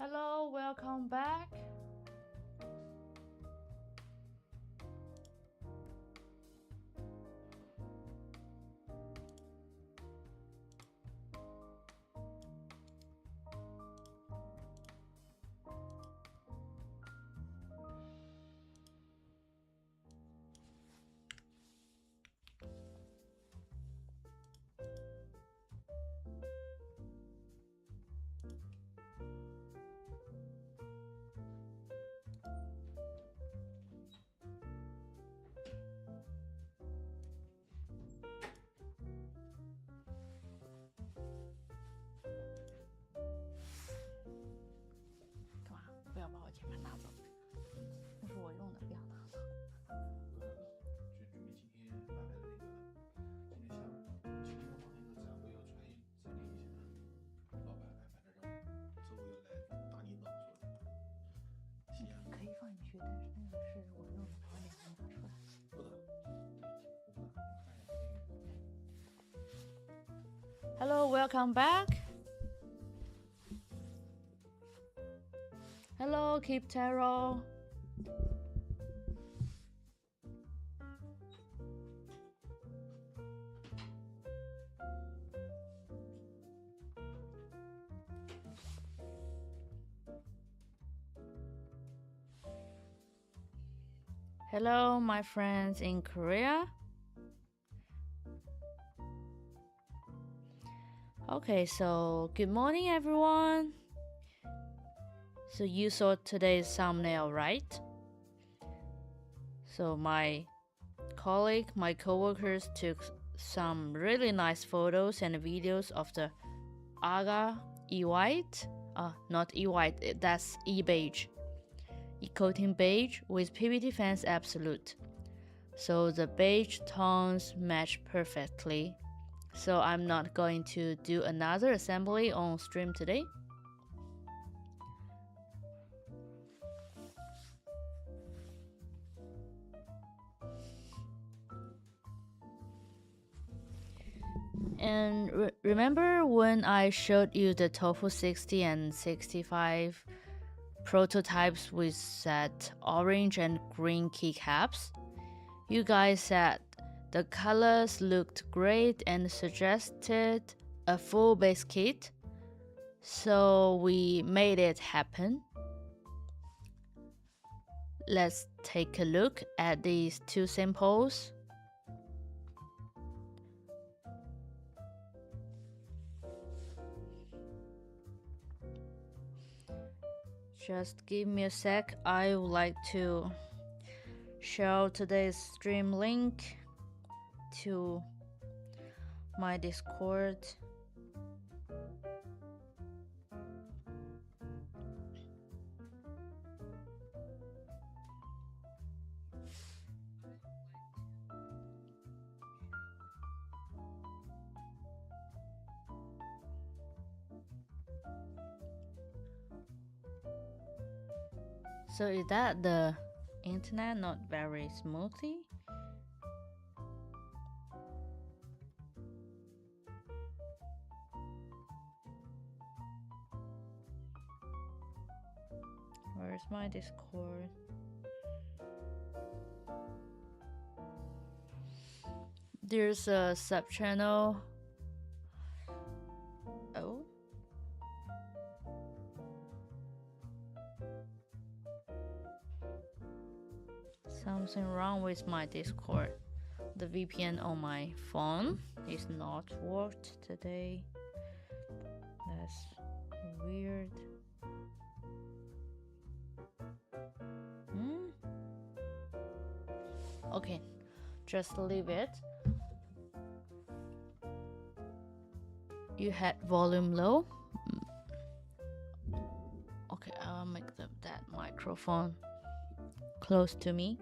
Hello, welcome back.不要把我键盘拿走，那是我用的，不要拿走。就准备今天安排的今天下午，今天我放那个展会要传译整理一下，老板安排的让周围来大领导说的。可以放进去，但是那个是我用的，把脸拿出来。不能，我不能看一下这个。Hello, welcome back. Hello, Keep Tarot. Hello, my friends in Korea. Okay, so good morning, everyone. So you saw today's thumbnail, right? So my coworkers took some really nice photos and videos of the Agar E-White. Not E-White, that's E-Beige. E-coating beige with PBTfans Absolute. So the beige tones match perfectly. So I'm not going to do another assembly on stream today. And remember when I showed you the Tofu 60 and 65 prototypes with that orange and green keycaps? You guys said the colors looked great and suggested a full base kit, so we made it happen. Let's take a look at these two samples. Just give me a sec. I would like to share today's stream link to my Discord. So is that the internet not very smoothly? Where's my Discord? There's a sub channel. Oh. Something wrong with my Discord. The VPN on my phone is not worked today. That's weird. Okay, just leave it. You had volume low. Okay, I'll make that microphone close to me.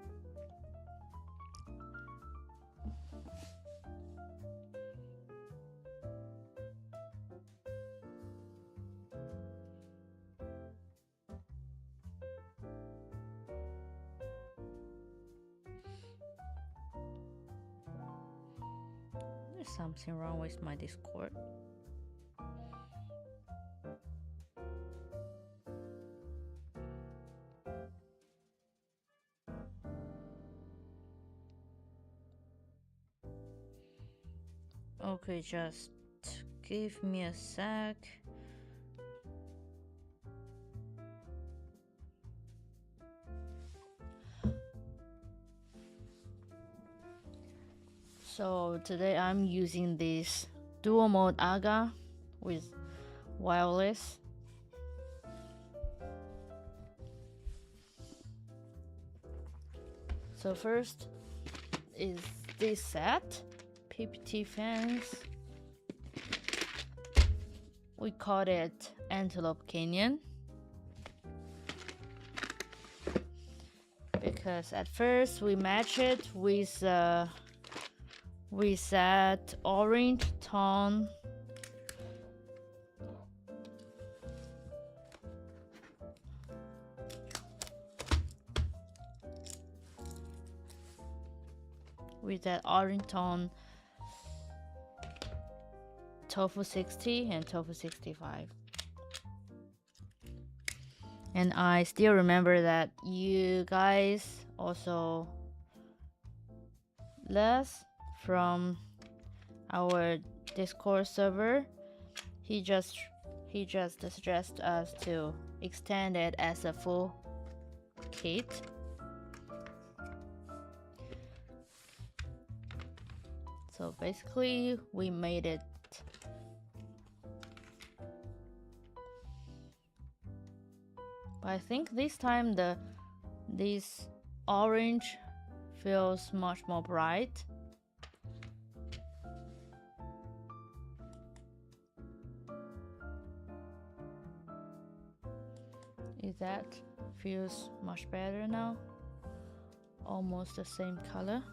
There's something wrong with my Discord. Okay, just give me a sec. So today I'm using this dual mode Agar with wireless. So first is this set, PBTfans. We called it Antelope Canyon because at first we matched it with that orange tone. With that orange tone, tofu 60 and tofu 65. And I still remember that you guys also Les from our Discord server, he just suggested us to extend it as a full kit. So basically we made it but I think this time this orange feels much more bright. Is that feels much better now? Almost the same color.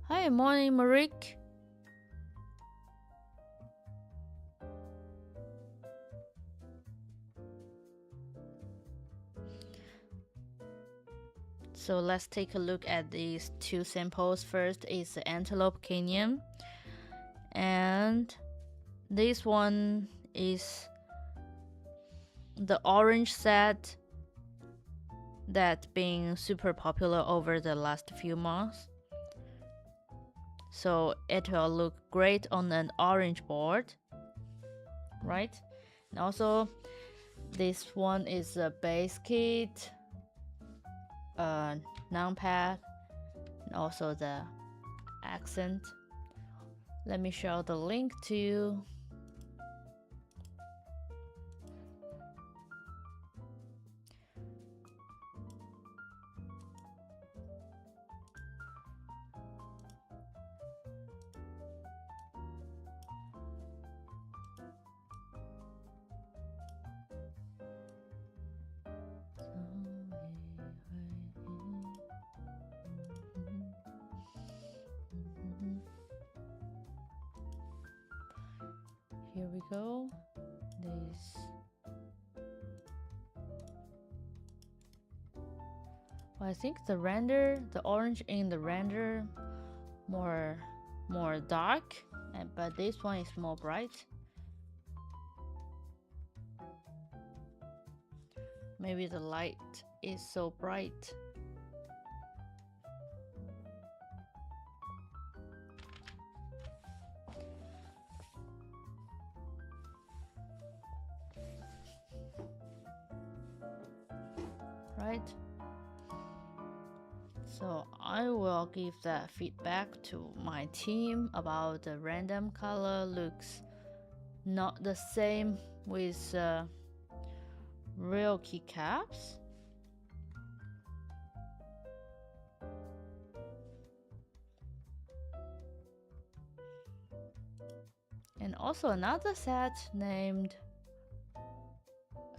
Hi, morning, Marik. So let's take a look at these two samples. First is the Antelope Canyon, and this one is the orange set that's been super popular over the last few months. So it will look great on an orange board, right? And also this one is a base kit, numpad, and also the accent. Let me show the link to you. Here we go. This. Well, I think the orange in the render, more dark, but this one is more bright. Maybe the light is so bright. Right? So I will give that feedback to my team about the random color looks not the same with real keycaps. And also another set named,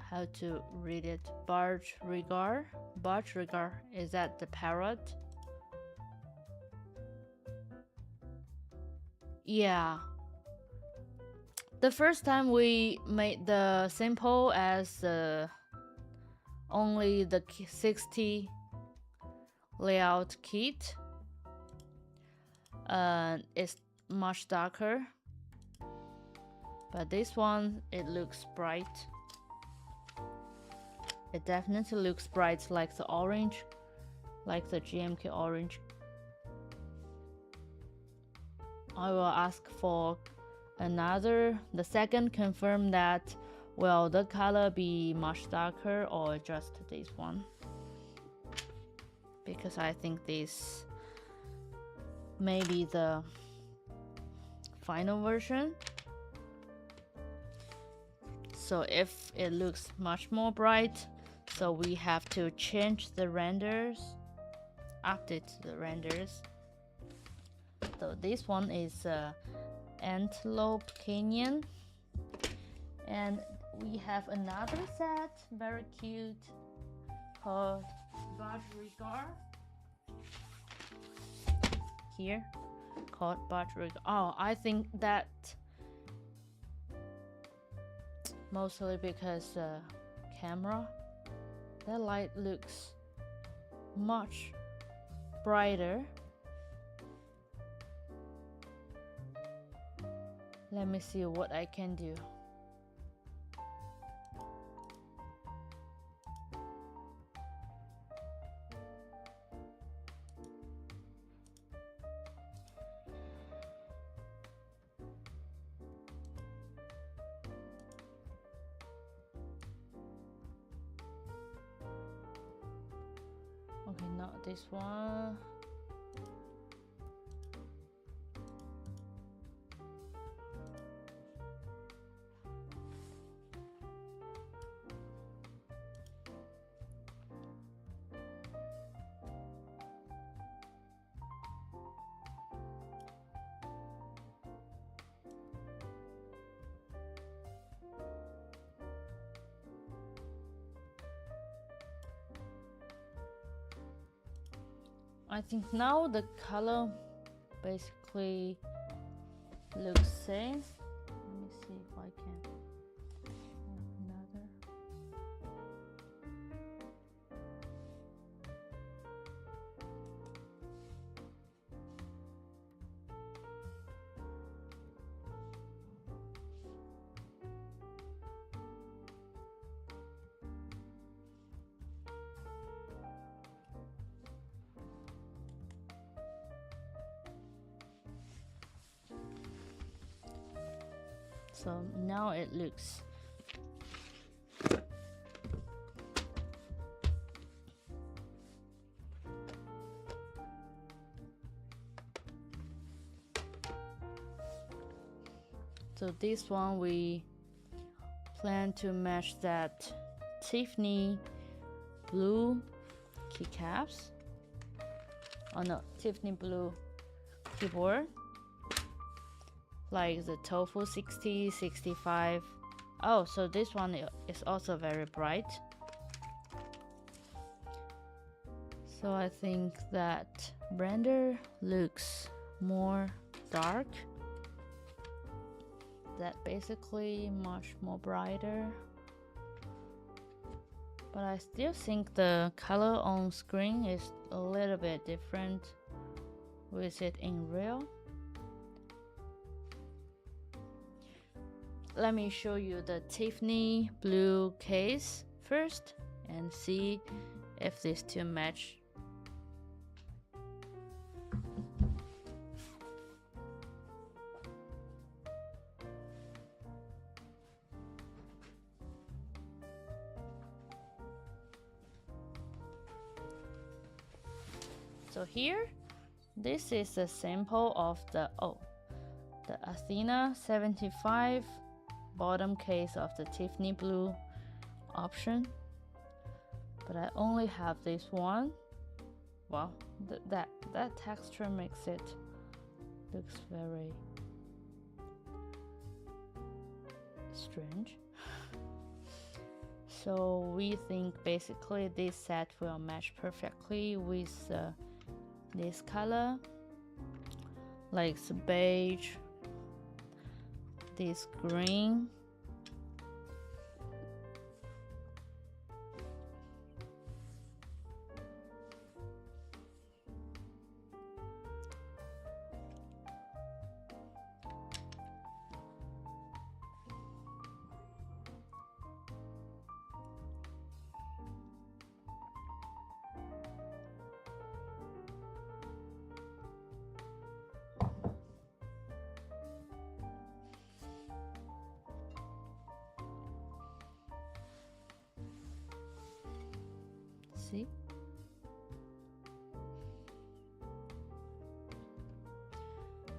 how to read it, Budgerigar. Budgerigar, is that the parrot? Yeah. The first time we made the sample as only the 60 layout kit, it's much darker, but this one, it looks bright. It definitely looks bright like the orange, like the GMK orange. I will ask for the second confirm that will the color be much darker or just this one, because I think this may be the final version. So if it looks much more bright, so we have to change the renders, update the renders. So this one is Antelope Canyon, and we have another set, very cute, called Budgerigar. Here, called Budgerigar. Oh, I think that mostly because camera, that light looks much brighter. Let me see what I can do. Okay, not this one. I think now the color basically looks same. Let me see if I can another. So now it looks so this one we plan to match that Tiffany blue keycaps. Oh no, Tiffany blue keyboard, like the Tofu 60, 65. Oh, so this one is also very bright. So I think that render looks more dark. That basically much more brighter. But I still think the color on screen is a little bit different with it in real. Let me show you the Tiffany blue case first and see if these two match. So here, this is a sample of the Athena 75 bottom case of the Tiffany blue option, but I only have this one. Well, that texture makes it looks very strange. So we think basically this set will match perfectly with this color, like the beige, this green, See?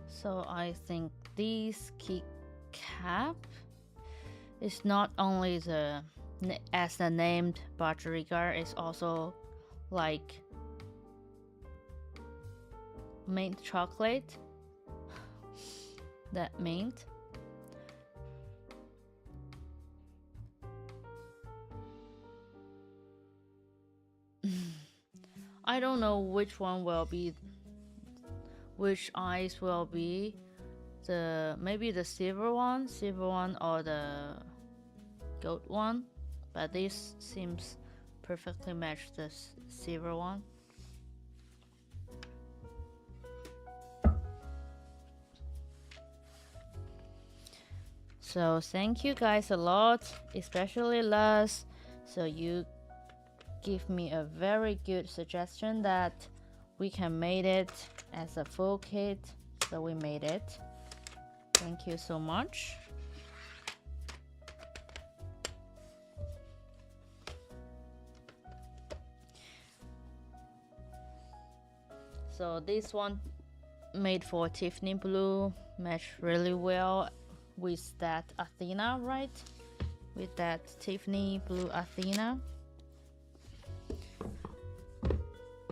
So I think this keycap is not only as the named Budgerigar, it's also like mint chocolate. That mint. I don't know which one will be, which eyes will be maybe the silver one or the gold one, but this seems perfectly match the silver one. So thank you guys a lot, especially Luz. So you give me a very good suggestion that we can make it as a full kit. So we made it. Thank you so much. So this one made for Tiffany blue, match really well with that Athena, right? With that Tiffany blue Athena.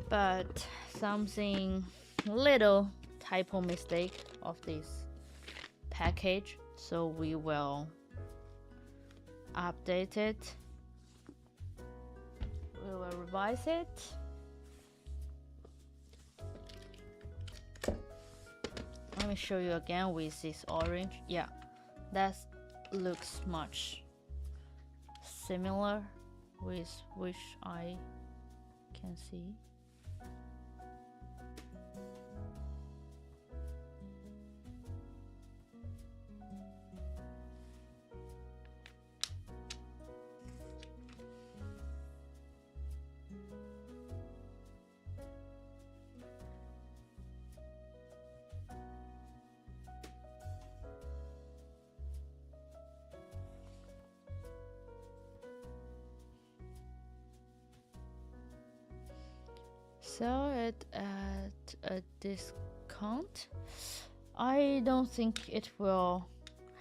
But something little typo mistake of this package, so we will update it. We will revise it. Let me show you again with this orange. Yeah, that looks much similar with which I can see. So it at a discount. I don't think it will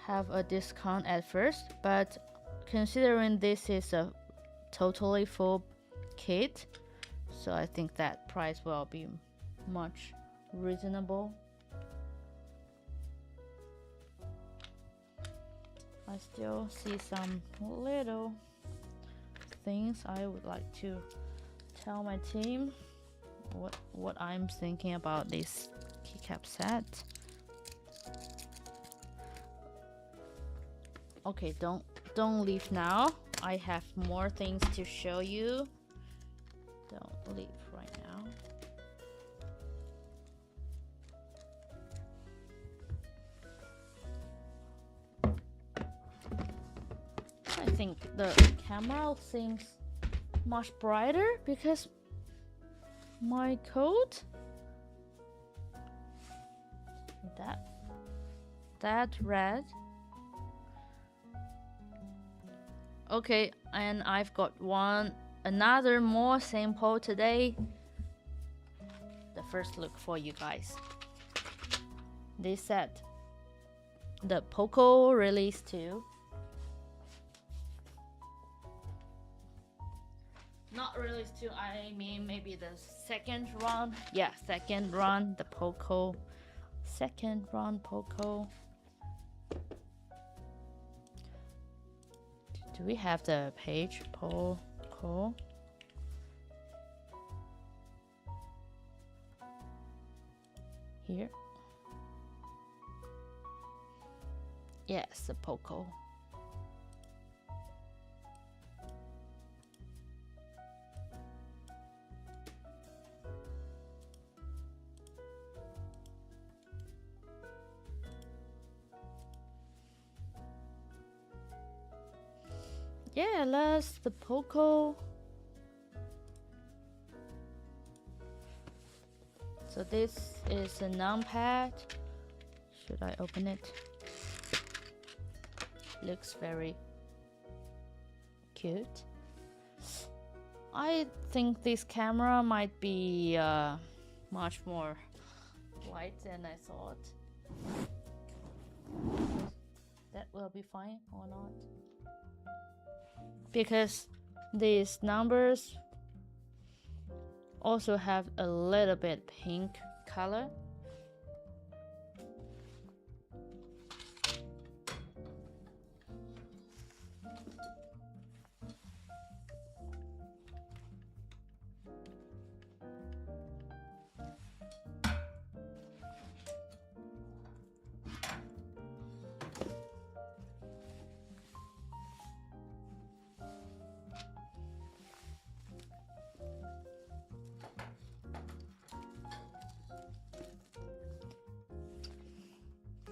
have a discount at first, but considering this is a totally full kit, so I think that price will be much reasonable. I still see some little things I would like to tell my team what I'm thinking about this keycap set. Okay, don't leave now. I have more things to show you. Don't leave right now. I think the camera seems much brighter because my coat that red. Okay, and I've got another more sample today. The first look for you guys. This set, the Poco release 2. Not release 2, I mean maybe the second run. Yeah, second run, the Poco. Second run Poco. Do we have the page? Poco. Here. Yes, the Poco. Yeah, let's the Poco. So this is a numpad. Should I open it? Looks very cute. I think this camera might be much more light than I thought. That will be fine or not? Because these numbers also have a little bit pink color.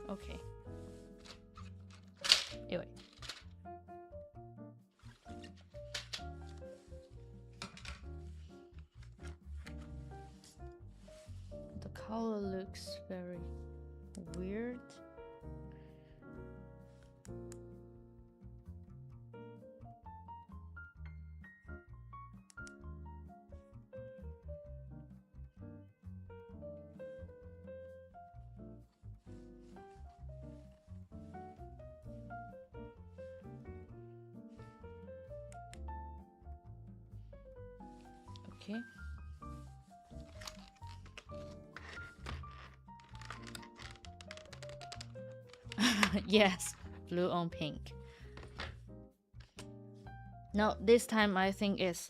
Okay. Anyway. The color looks very weird. Okay. Yes, blue on pink. No, this time I think it's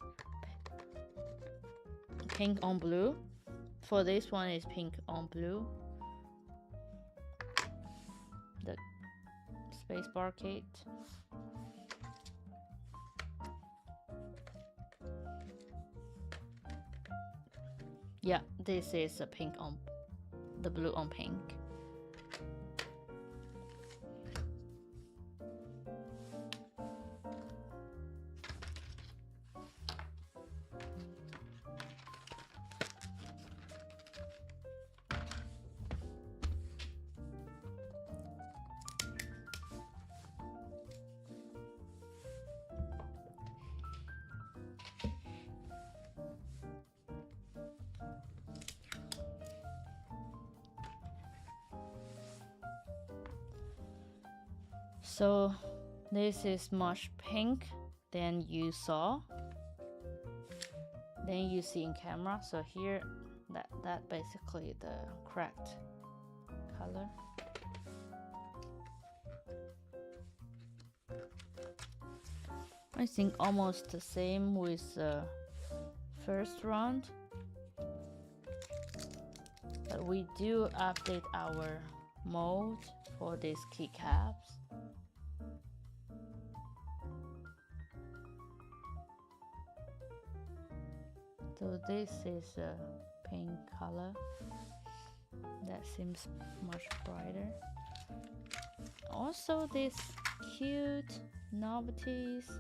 pink on blue. For this one is pink on blue. The spacebar kit. Yeah, this is a pink on the blue on pink. So this is much pink than you saw, than you see in camera. So here, that basically the correct color. I think almost the same with the first round, but we do update our mold for these keycaps. So this is a pink color that seems much brighter. Also these cute novelties.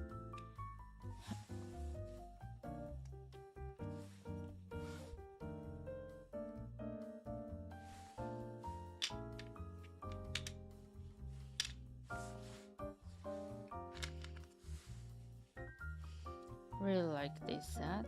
Really like this set.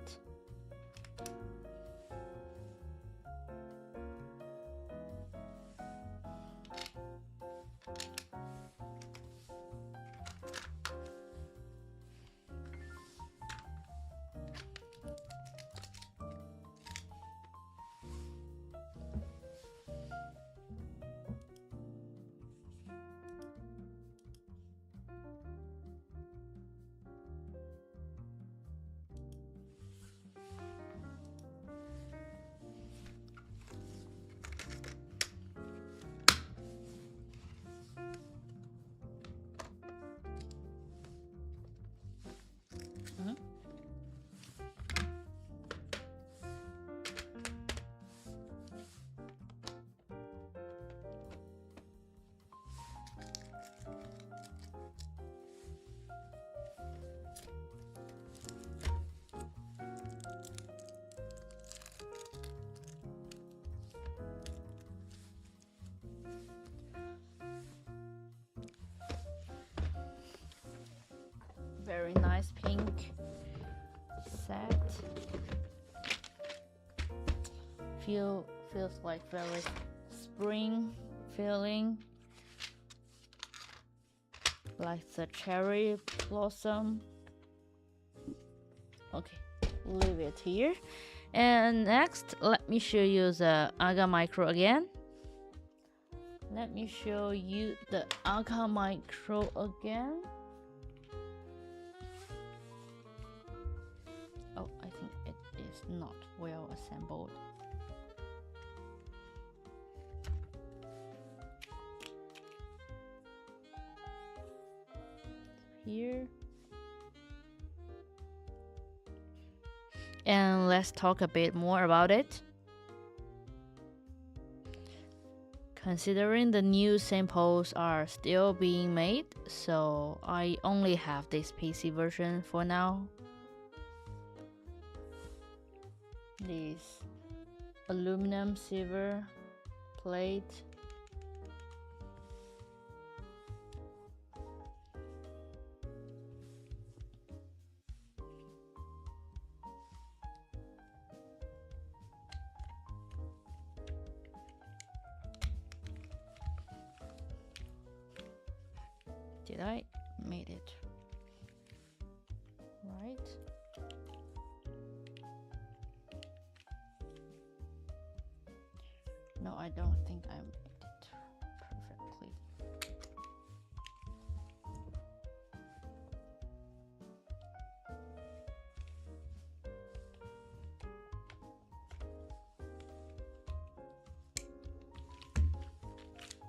Very nice pink. set. Feels like very spring feeling, like the cherry blossom. Okay, leave it here. And next, let me show you the Agar Micro again. Let me show you the Agar Micro again. Oh, I think it is not well assembled. Here. And let's talk a bit more about it. Considering the new samples are still being made, so I only have this PC version for now. This aluminum silver plate. Did I made it right? No, I don't think I made it perfectly.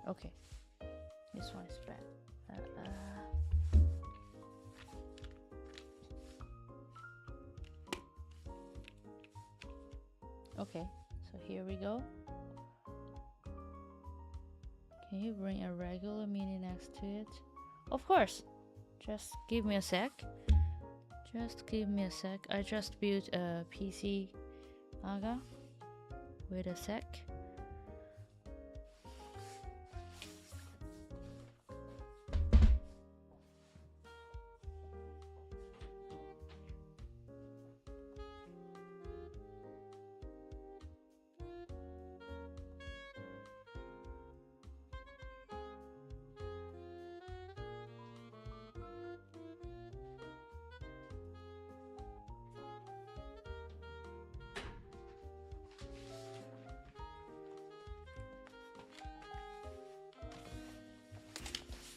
Okay, this one is bad. Okay, so here we go. Can you bring a regular mini next to it? Of course. Just give me a sec. Just give me a sec. I just built a PC Agar. Wait a sec.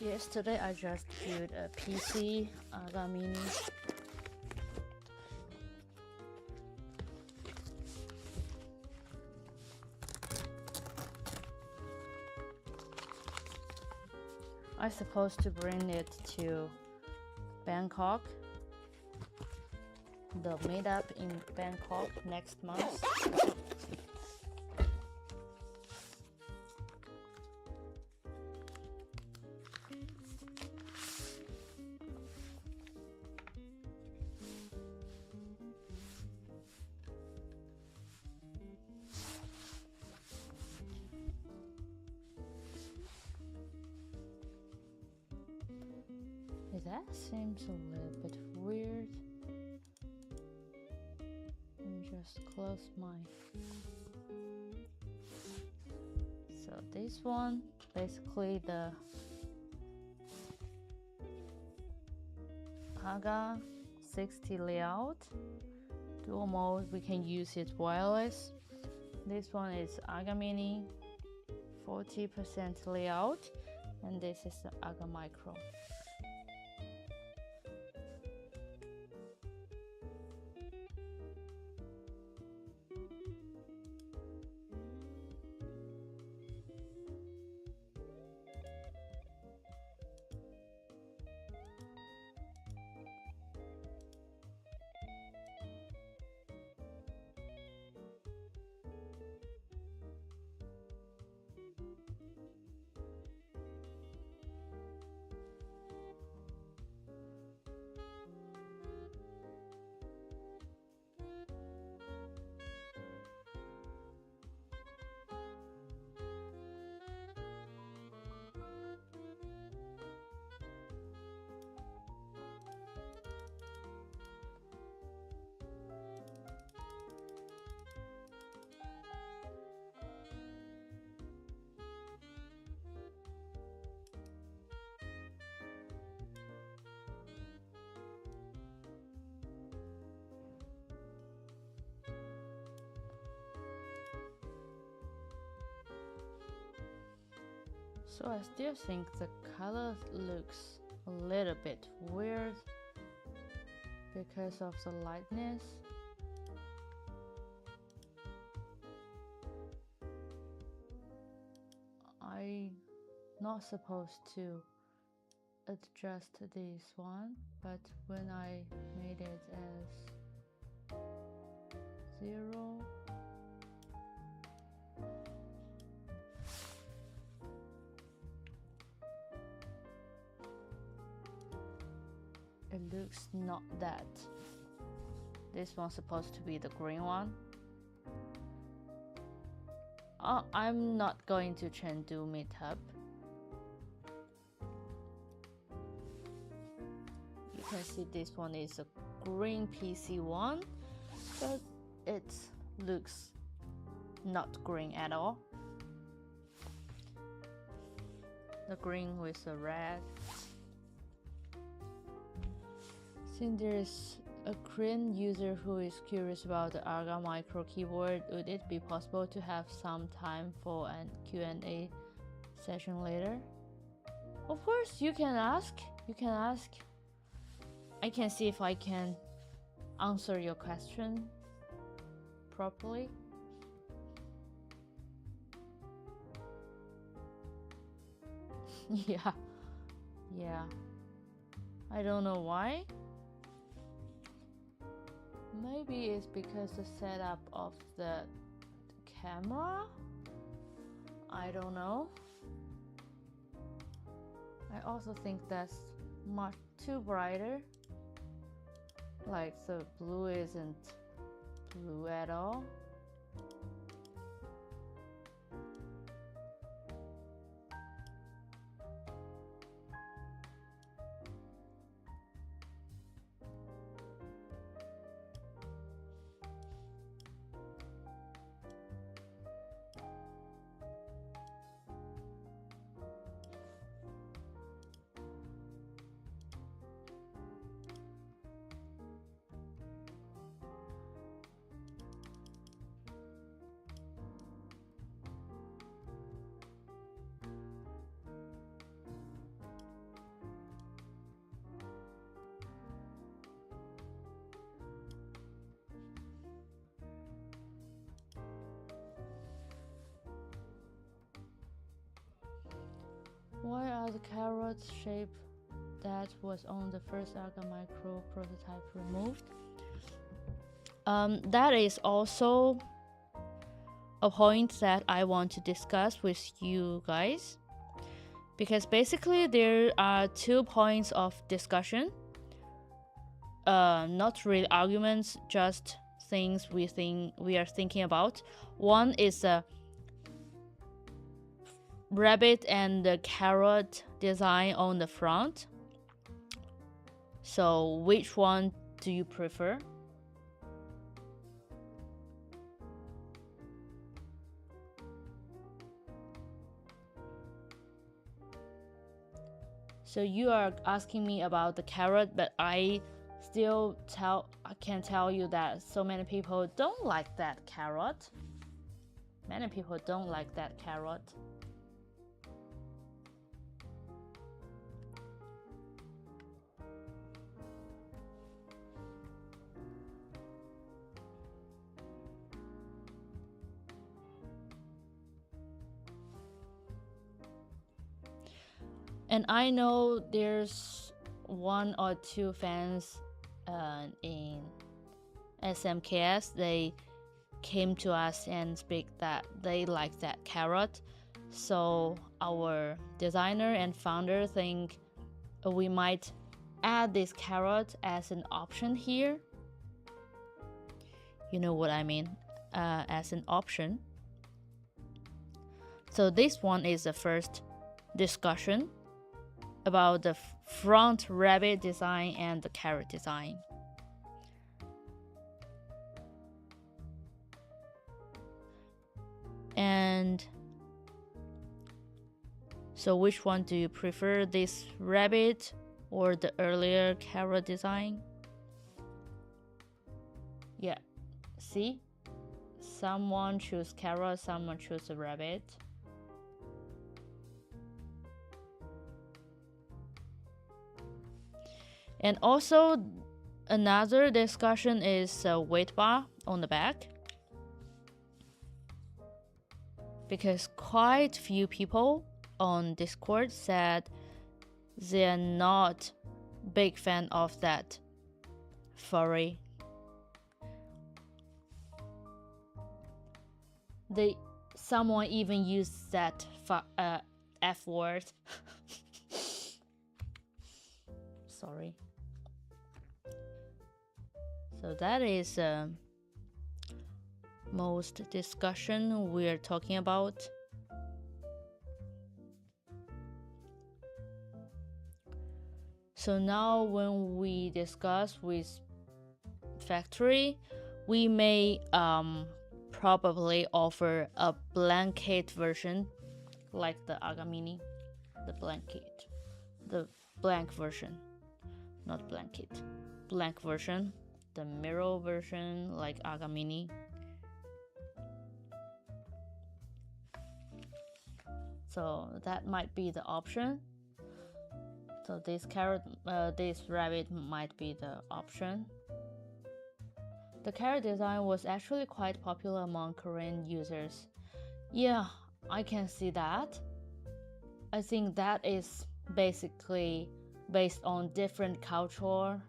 Yesterday I just built a PC Agar Mini. I'm supposed to bring it to Bangkok, the meetup in Bangkok next month. That seems a little bit weird. Let me just close my... So this one, basically the Agar 60 layout. Dual mode, we can use it wireless. This one is Agar Mini 40% layout, and this is the Agar Micro. So I still think the color looks a little bit weird because of the lightness. I'm not supposed to adjust this one, but when I made it as 0, it looks not that. This one's supposed to be the green one. I'm not going to Chengdu meetup. You can see this one is a green PC one, but it looks not green at all. The green with the red. Since there's a Korean user who is curious about the Agar micro keyboard, would it be possible to have some time for an Q&A session later? Of course, you can ask. I can see if I can answer your question properly. Yeah. I don't know why. Maybe it's because the setup of the camera. I don't know. I also think that's much too brighter. Like the blue isn't blue at all. Why are the carrots shape that was on the first Agar micro prototype removed? That is also a point that I want to discuss with you guys, because basically there are 2 points of discussion. Not really arguments, just things we are thinking about. One is the rabbit and the carrot design on the front. So which one do you prefer? So you are asking me about the carrot, but I can tell you that so many people don't like that carrot. Many people don't like that carrot. And I know there's 1 or 2 fans in SMKS. They came to us and speak that they like that carrot. So our designer and founder think we might add this carrot as an option here. You know what I mean? As an option. So this one is the first discussion about the front rabbit design and the carrot design. And so which one do you prefer, this rabbit or the earlier carrot design? Yeah, see? Someone choose carrot, someone choose a rabbit. And also another discussion is weight bar on the back, because quite few people on Discord said they're not big fan of that furry. Someone even used that F word. Sorry. So that is most discussion we're talking about. So now when we discuss with factory, we may probably offer a blanket version like the Agar Mini, the blank version, not blanket, blank version, the mirror version like Agar Mini. So that might be the option. So this rabbit might be the option. The carrot design was actually quite popular among Korean users. Yeah, I can see that. I think that is basically based on different cultures,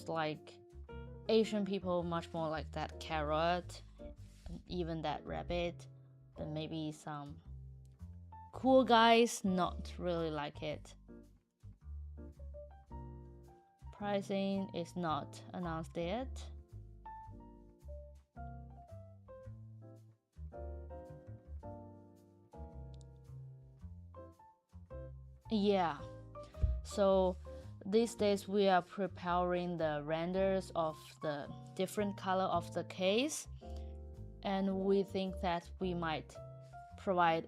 like Asian people much more like that carrot, and even that rabbit, but maybe some cool guys not really like it. Pricing is not announced yet. Yeah, so these days we are preparing the renders of the different color of the case, and we think that we might provide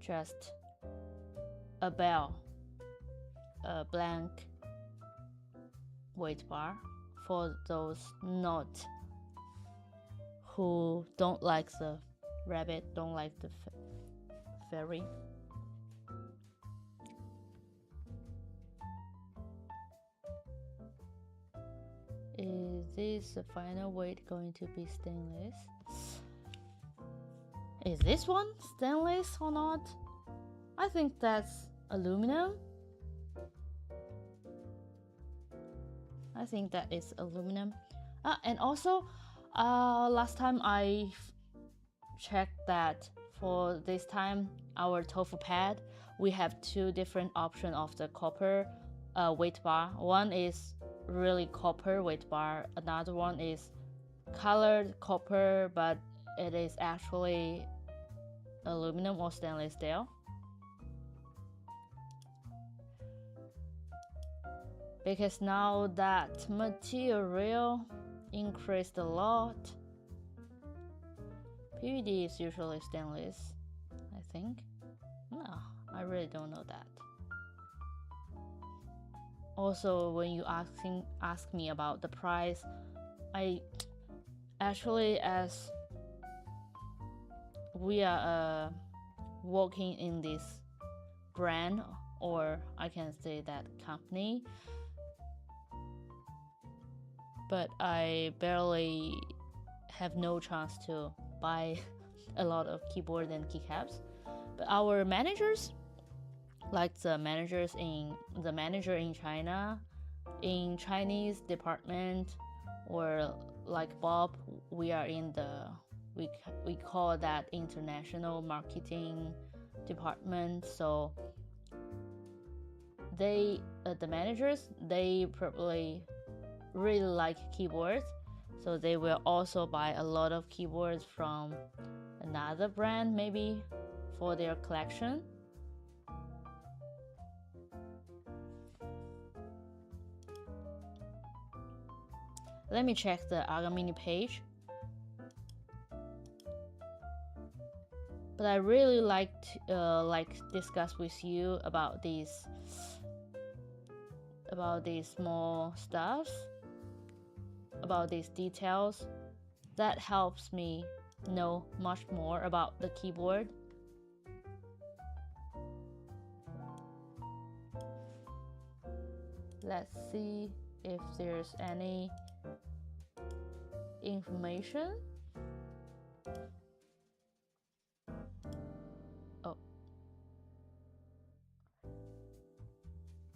just a blank weight bar for those who don't like the rabbit, don't like the fairy. Is this the final weight going to be stainless? Is this one stainless or not? I think that's aluminum. I think that is aluminum. And also, last time I checked that for this time, our tofu pad, we have two different options of the copper weight bar. One is really copper weight bar. Another one is colored copper, but it is actually aluminum or stainless steel. Because now that material increased a lot. PVD is usually stainless, I think. No, I really don't know that. Also, when you ask me about the price, I actually, as we are working in this brand, or I can say that company, but I barely have no chance to buy a lot of keyboard and keycaps. But our managers, like the manager in China, in Chinese department, or like Bob, we are in we call that international marketing department. So the managers, they probably really like keyboards, so they will also buy a lot of keyboards from another brand, maybe for their collection. Let me check the Agar Mini page. But I really like discuss with you about these small stuff, about these details. That helps me know much more about the keyboard. Let's see if there's any information. Oh,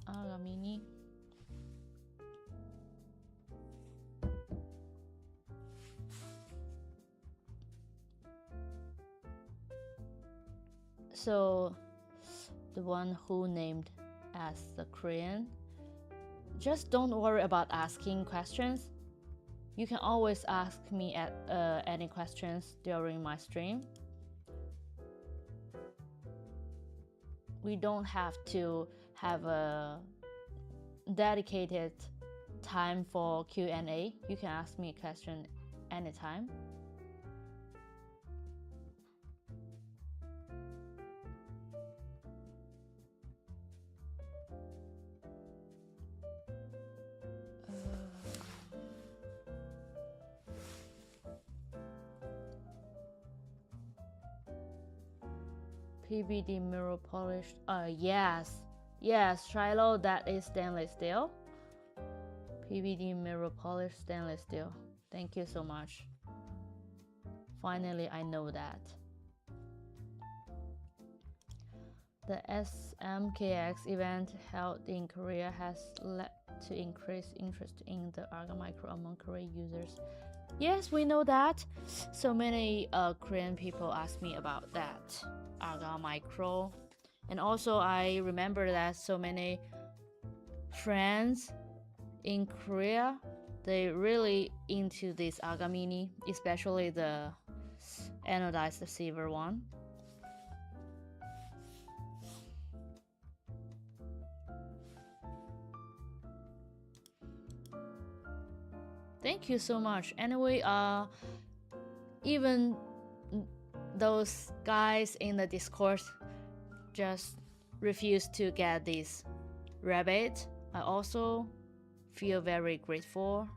Agar mini. So the one who named as the Korean, just don't worry about asking questions. You can always ask me any questions during my stream. We don't have to have a dedicated time for Q&A. You can ask me a question anytime. PBD mirror polished. Yes, Shiloh, that is stainless steel. PBD mirror polished stainless steel. Thank you so much. Finally, I know that. The SMKX event held in Korea has led to increased interest in the Agar Micro among Korean users. Yes, we know that. So many Korean people ask me about that Agar Micro. And also I remember that so many friends in Korea, they really into this Agar Mini, especially the anodized silver one. Thank you so much. Anyway, even those guys in the Discord just refuse to get this rabbit. I also feel very grateful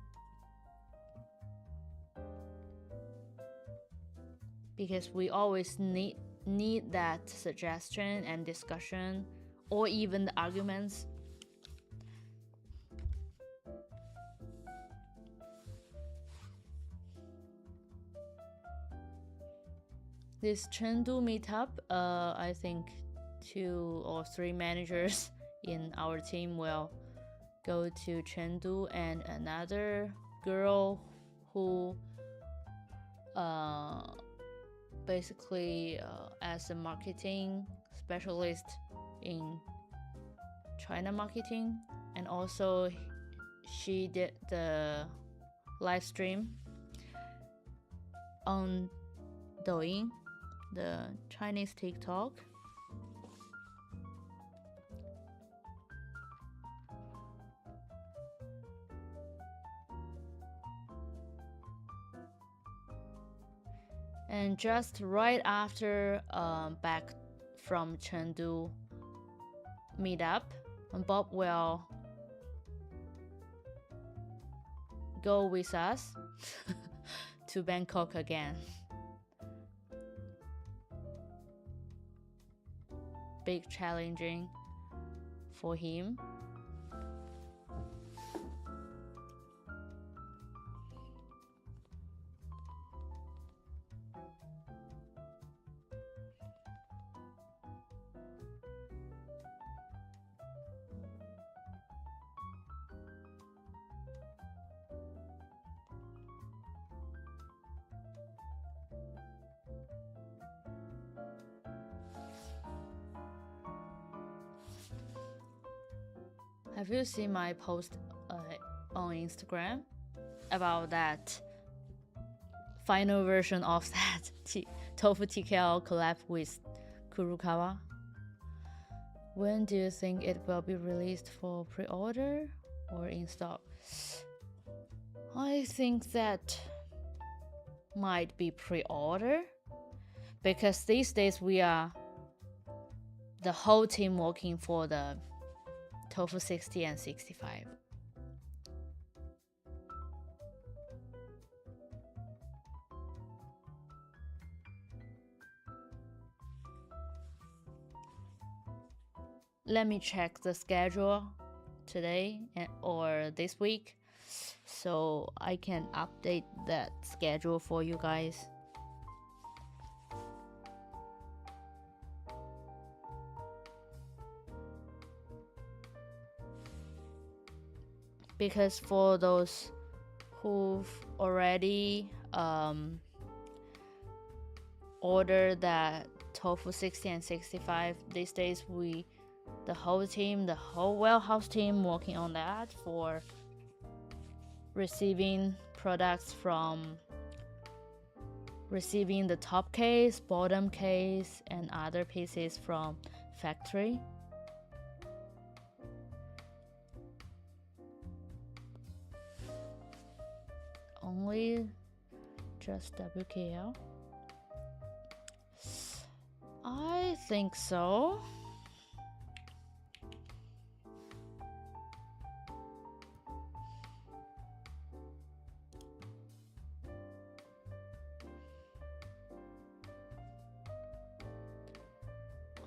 because we always need that suggestion and discussion or even the arguments. This Chengdu meetup, I think 2 or 3 managers in our team will go to Chengdu, and another girl who basically as a marketing specialist in China marketing, and also she did the live stream on Douyin, the Chinese TikTok. And just right after back from Chengdu meetup, Bob will go with us to Bangkok again. Big challenging for him. Have you seen my post on Instagram about that final version of that Tofu TKL collab with Kurokawa? When do you think it will be released for pre-order or in stock? I think that might be pre-order, because these days we are the whole team working for the Tofu 60 and 65. Let me check the schedule today or this week, so I can update that schedule for you guys. Because for those who've already ordered that tofu 60 and 65, these days the whole warehouse team working on that for receiving products from receiving the top case, bottom case, and other pieces from factory. Only just WKL? I think so.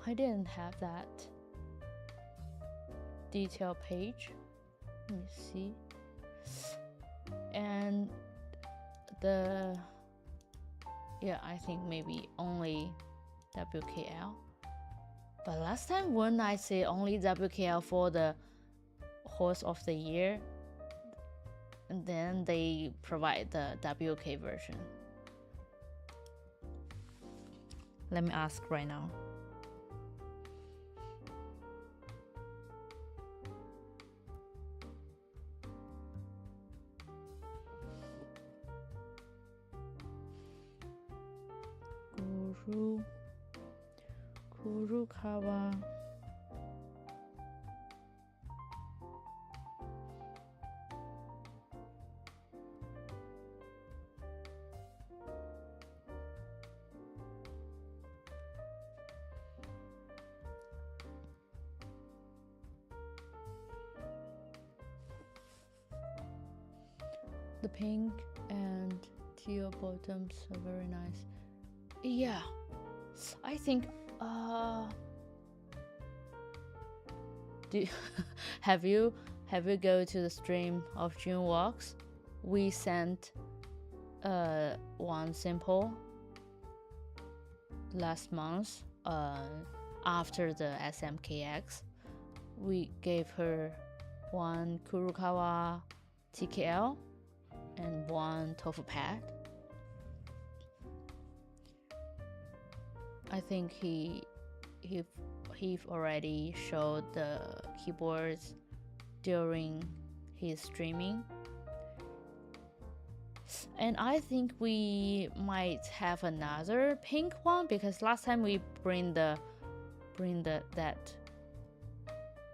I didn't have that detail page. Let me see. And I think maybe only WKL. But last time when I say only WKL for the horse of the year, and then they provide the WK version. Let me ask right now. Kurukawa. The pink and teal bottoms are very nice. Yeah, I think have you go to the stream of June Walks? We sent one sample last month after the SMKX. We gave her one Kurukawa TKL and one tofu pad. I think he already showed the keyboards during his streaming, and I think we might have another pink one because last time we bring that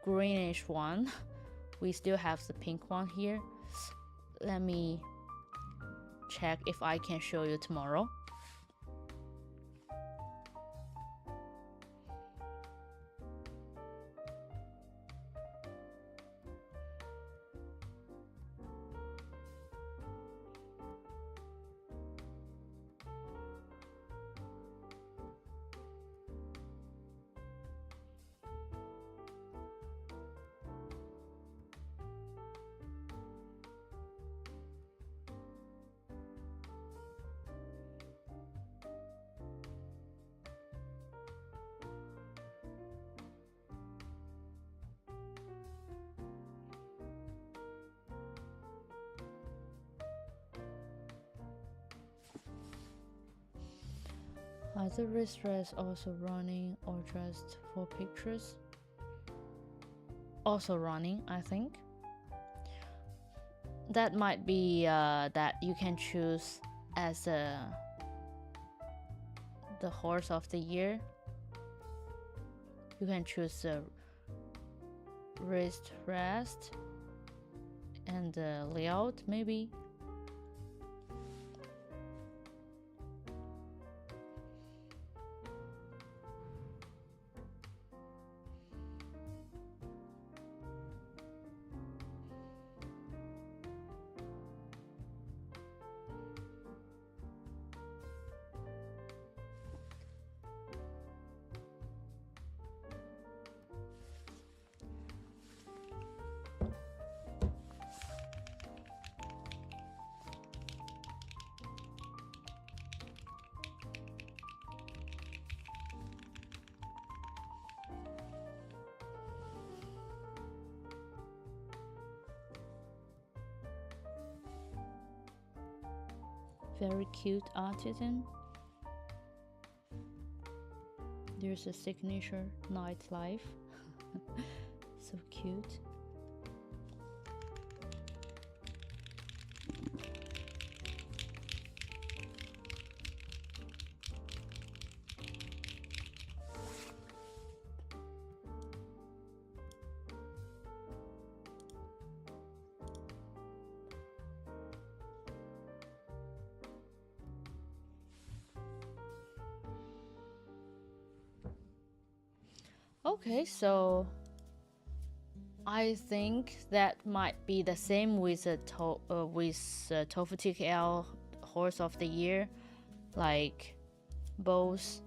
greenish one. We still have the pink one here. Let me check if I can show you tomorrow. Are the wrist rest also running or just for pictures? Also running, I think. That might be that you can choose as the horse of the year. You can choose the wrist rest and the layout maybe. Very cute artisan. There's a signature nightlife. So cute. Okay, so I think that might be the same with Tofu TKL Horse of the Year, like both.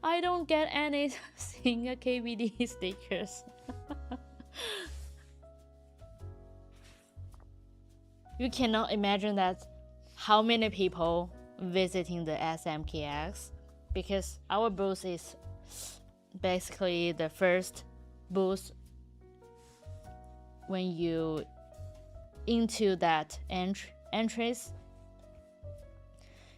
I don't get any single KBD stickers. You cannot imagine that how many people visiting the SMKX, because our booth is basically the first booth when you into that entrance.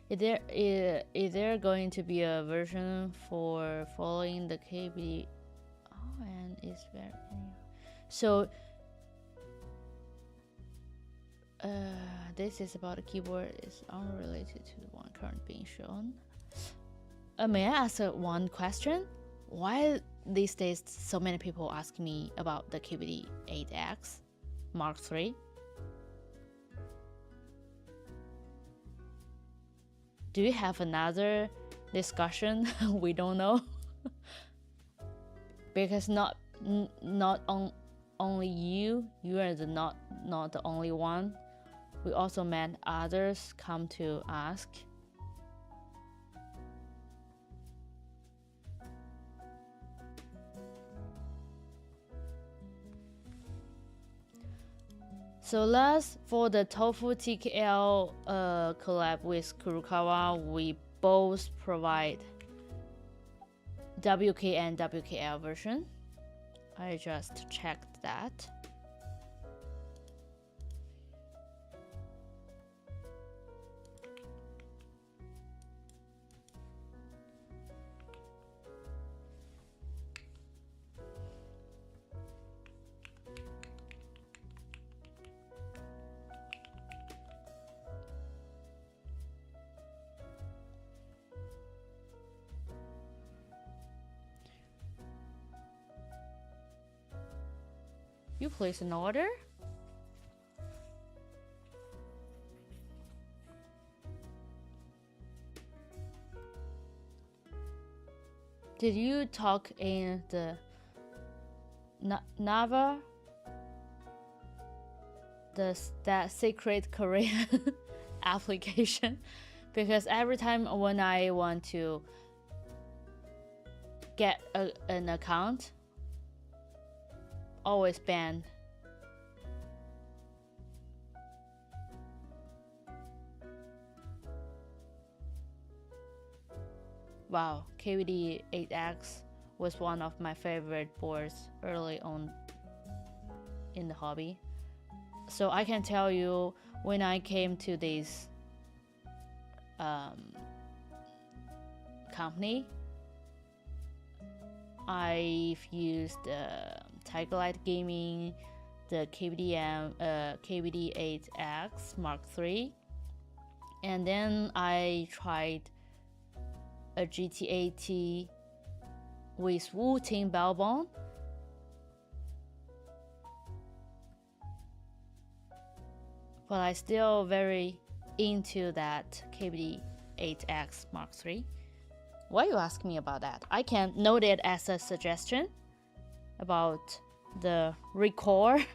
Is there going to be a version for following the KBD? Oh, and it's very so. This is about a keyboard is unrelated to the one currently being shown. May I ask one question? Why these days so many people ask me about the KBD 8X Mark III? Do you have another discussion we don't know? Because only you are not the only one. We also met others come to ask. So last, for the Tofu TKL collab with Kurokawa, we both provide WK and WKL version. I just checked that. You place an order? Did you talk in the Nava? That secret Korean application? Because every time when I want to get an account, always banned. Wow, KBD 8X was one of my favorite boards early on in the hobby. So I can tell you, when I came to this company, I've used Tigerlight Gaming, the KBD 8X Mark III, and then I tried a GT80 with Wu-Ting Bellbone. But I still very into that KBD 8X Mark III. Why you ask me about that? I can note it as a suggestion about the record.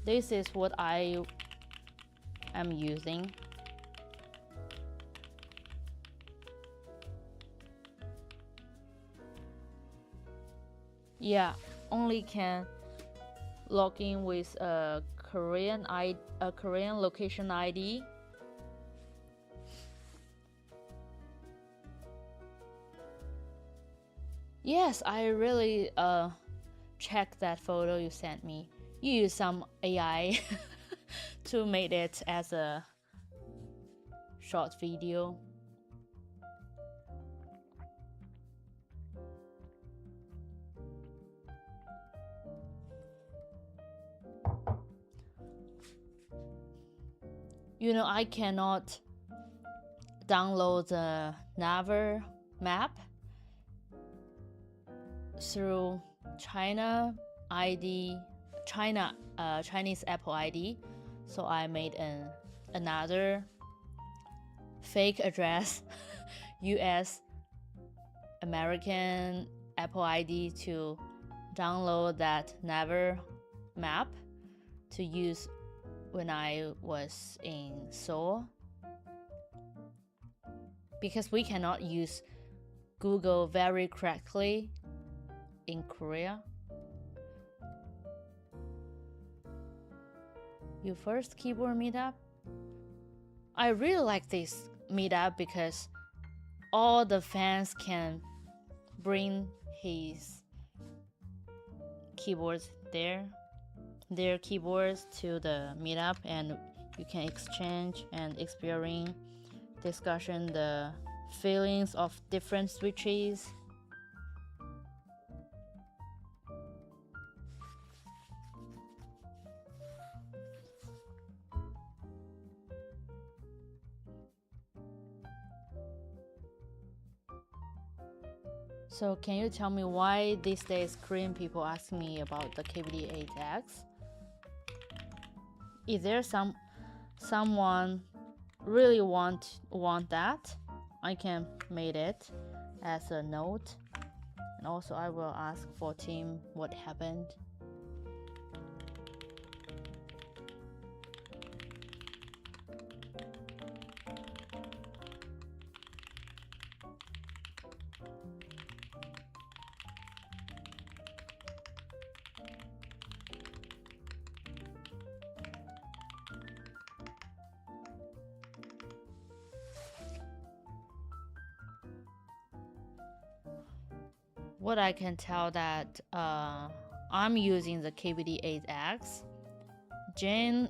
This is what I am using. Yeah, only can log in with a Korean location ID Yes, I really checked that photo you sent me. You used some AI to make it as a short video. You know, I cannot download the Naver map through Chinese Apple ID, so I made another fake address, US American Apple ID to download that Naver map to use when I was in Seoul, because we cannot use Google very correctly in Korea. Your first keyboard meetup? I really like this meetup because all the fans can bring his keyboards their keyboards to the meetup, and you can exchange and experience discussion the feelings of different switches. So can you tell me why these days Korean people ask me about the KBD8X? Is there someone really want that? I can make it as a note, and also I will ask for team what happened. What I can tell that I'm using the KBD8X, Jane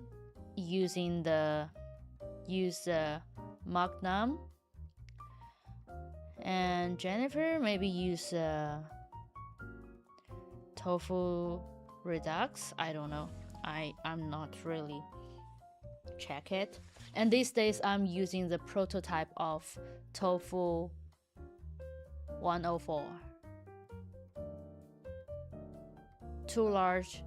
using the Magnum, and Jennifer maybe use Tofu Redux. I don't know. I'm not really check it. And these days I'm using the prototype of Tofu 104. Too large,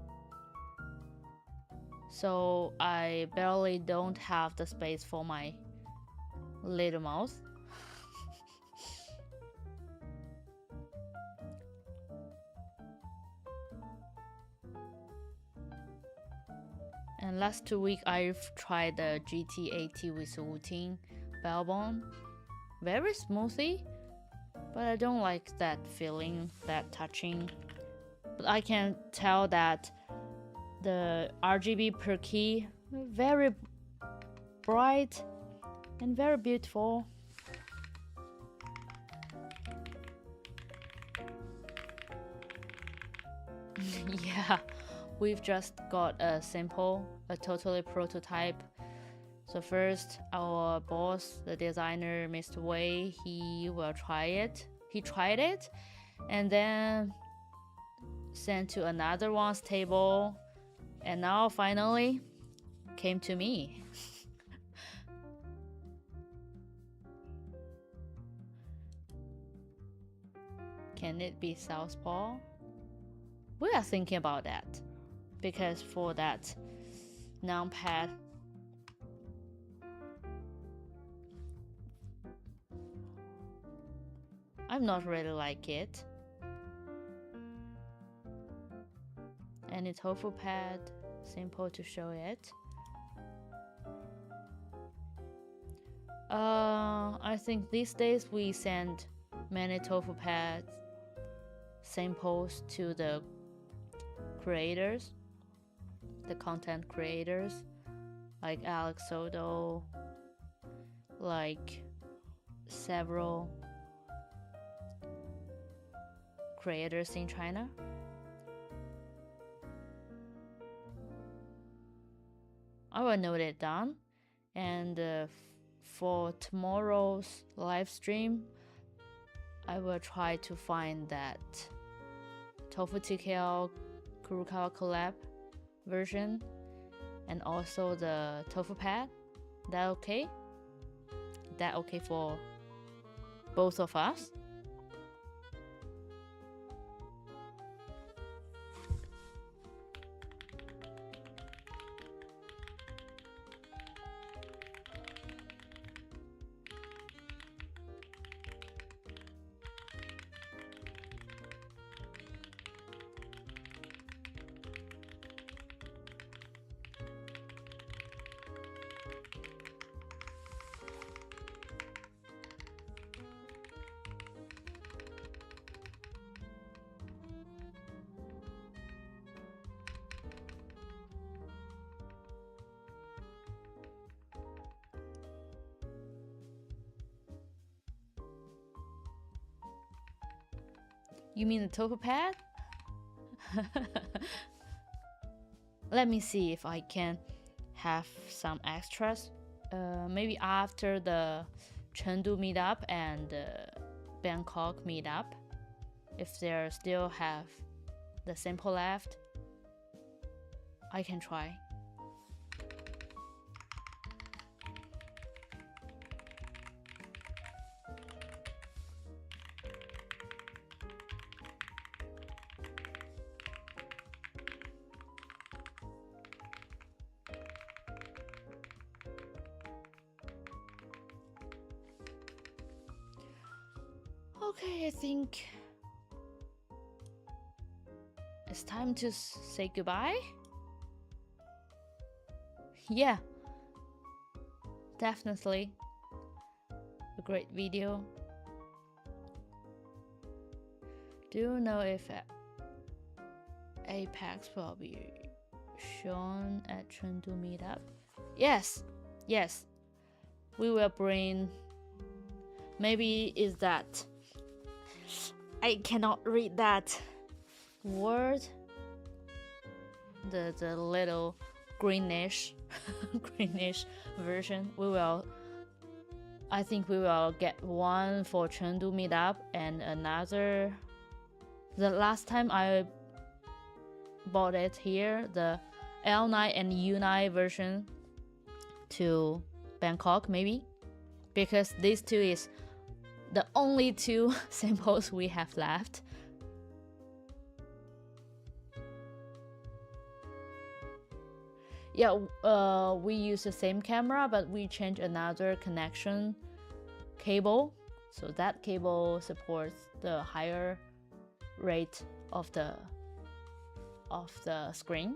so I barely don't have the space for my little mouse. And last 2 weeks I've tried the GT80 with Wuting Bellbone very smoothly, but I don't like that feeling, that touching. But I can tell that the RGB per key very bright and very beautiful. Yeah, we've just got a totally prototype. So first, our boss, the designer, Mr. Wei, he tried it, and then sent to another one's table, and now finally came to me. Can it be southpaw? We are thinking about that, because for that numpad, I'm not really like it. And it's tofu pad, simple to show it. I think these days we send many tofu pad samples to the creators, the content creators, like Alex Soto, like several creators in China. I will note it down, and for tomorrow's live stream, I will try to find that Tofu TKL Kurokawa collab version and also the tofu pad. That okay? That okay for both of us? You mean the tofu pad? Let me see if I can have some extras. Maybe after the Chengdu meetup and Bangkok meetup, if they still have the sample left, I can try. Okay, I think it's time to say goodbye. Yeah, definitely a great video. Do you know if Apex will be shown at Chengdu meetup? Yes, we will bring. Maybe is that I cannot read that word. The little greenish version. I think we will get one for Chengdu meetup and another. The last time I bought it here, the L9 and U9 version to Bangkok maybe, because these two is the only two samples we have left. Yeah, we use the same camera, but we change another connection cable, so that cable supports the higher rate of the screen.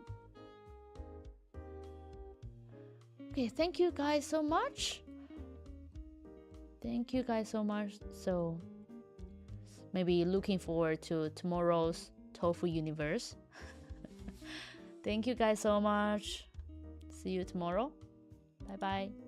Okay, thank you guys so much. So maybe looking forward to tomorrow's Tofu universe. Thank you guys so much. See you tomorrow. Bye bye.